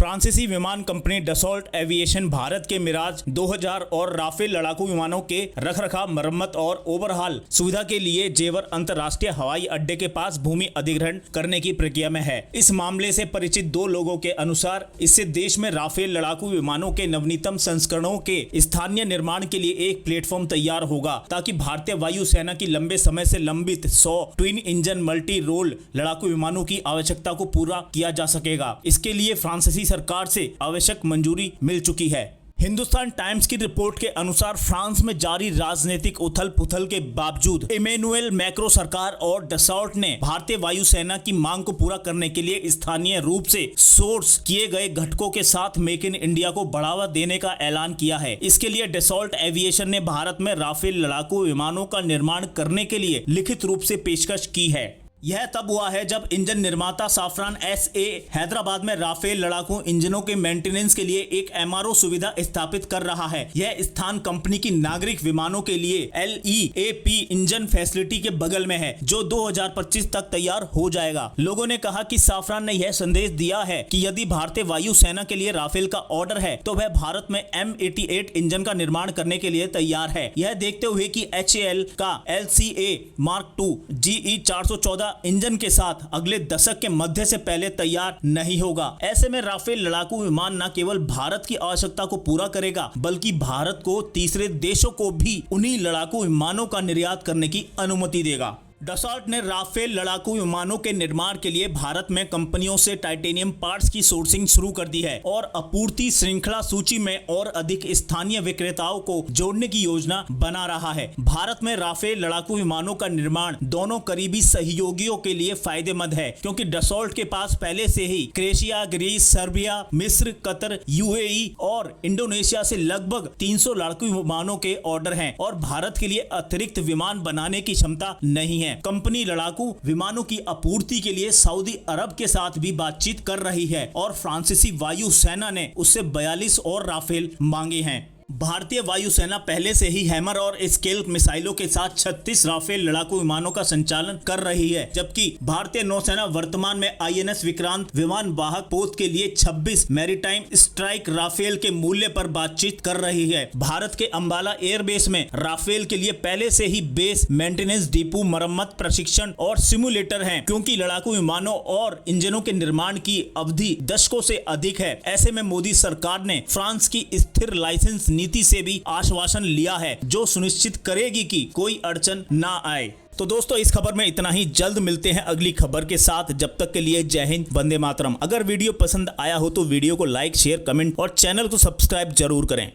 फ्रांसीसी विमान company Dassault aviation Bharat के मिराज 2000 और राफेल लड़ाकू विमानों के रखरखाव, मरम्मत और ओवरहाल सुविधा के लिए जेवर अंतर्राष्ट्रीय हवाई अड्डे के पास भूमि अधिग्रहण करने की प्रक्रिया में है। इस मामले से परिचित दो लोगों के अनुसार इससे देश में राफेल लड़ाकू विमानों के नवीनतम संस्करणों के स्थानीय निर्माण के लिए एक प्लेटफॉर्म तैयार होगा, ताकि भारतीय वायुसेना की लंबे समय से लंबित 100 ट्विन इंजन मल्टी रोल लड़ाकू विमानों की आवश्यकता को पूरा किया जा सकेगा। इसके लिए फ्रांसीसी सरकार से आवश्यक मंजूरी मिल चुकी है। हिंदुस्तान टाइम्स की रिपोर्ट के अनुसार फ्रांस में जारी राजनीतिक उथल पुथल के बावजूद इमैनुअल मैक्रों सरकार और डसॉल्ट ने भारतीय वायुसेना की मांग को पूरा करने के लिए स्थानीय रूप से सोर्स किए गए घटकों के साथ मेक इन इंडिया को बढ़ावा देने का ऐलान किया है। इसके लिए डसॉल्ट एविएशन ने भारत में राफेल लड़ाकू विमानों का निर्माण करने के लिए लिखित रूप से पेशकश की है। यह तब हुआ है जब इंजन निर्माता साफरान SA हैदराबाद में राफेल लड़ाकू इंजनों के मेंटेनेंस के लिए एक MRO सुविधा स्थापित कर रहा है। यह स्थान कंपनी की नागरिक विमानों के लिए LEAP इंजन फैसिलिटी के बगल में है, जो 2025 तक तैयार हो जाएगा। लोगों ने कहा कि साफरान ने यह संदेश दिया है कि यदि भारतीय वायुसेना के लिए राफेल का ऑर्डर है तो वह भारत में M88 इंजन का निर्माण करने के लिए तैयार है। यह देखते हुए कि HAL का LCA Mark II GE 414 engine के साथ अगले दशक के मध्य से पहले तैयार नहीं होगा। ऐसे में राफेल लड़ाकू विमान न केवल भारत की आवश्यकता को पूरा करेगा, बल्कि भारत को तीसरे देशों को भी उन्हीं लड़ाकू विमानों का निर्यात करने की अनुमति देगा। डसॉल्ट ने राफेल लड़ाकू विमानों के निर्माण के लिए भारत में कंपनियों से टाइटेनियम पार्ट्स की सोर्सिंग शुरू कर दी है और आपूर्ति श्रृंखला सूची में और अधिक स्थानीय विक्रेताओं को जोड़ने की योजना बना रहा है। भारत में राफेल लड़ाकू विमानों का निर्माण दोनों करीबी सहयोगियों के लिए फायदेमंद है, क्योंकि डसॉल्ट के पास पहले से ही क्रोएशिया, ग्रीस, सर्बिया, मिस्र, कतर, UAE और इंडोनेशिया से लगभग 300 लड़ाकू विमानों के ऑर्डर हैं और भारत के लिए अतिरिक्त विमान बनाने की क्षमता नहीं है। कंपनी लड़ाकू विमानों की आपूर्ति के लिए सऊदी अरब के साथ भी बातचीत कर रही है और फ्रांसीसी वायुसेना ने उससे 42 और राफेल मांगे हैं। भारतीय वायुसेना पहले से ही हैमर और स्केल मिसाइलों के साथ 36 राफेल लड़ाकू विमानों का संचालन कर रही है, जबकि भारतीय नौसेना वर्तमान में INS विक्रांत विमान वाहक पोत के लिए 26 मैरीटाइम स्ट्राइक राफेल के मूल्य पर बातचीत कर रही है। भारत के अंबाला एयरबेस में राफेल के लिए पहले से ही बेस मेंटेनेंस डिपो, मरम्मत, प्रशिक्षण और सिमुलेटर हैं, क्योंकि लड़ाकू विमानों और इंजनों के निर्माण की अवधि दशकों से अधिक है। ऐसे में मोदी सरकार ने फ्रांस की स्थिर लाइसेंस नीति से भी आश्वासन लिया है, जो सुनिश्चित करेगी कि कोई अड़चन ना आए। तो दोस्तों, इस खबर में इतना ही। जल्द मिलते हैं अगली खबर के साथ। जब तक के लिए जय हिंद, वंदे मातरम। अगर वीडियो पसंद आया हो तो वीडियो को लाइक, शेयर, कमेंट और चैनल को सब्सक्राइब जरूर करें।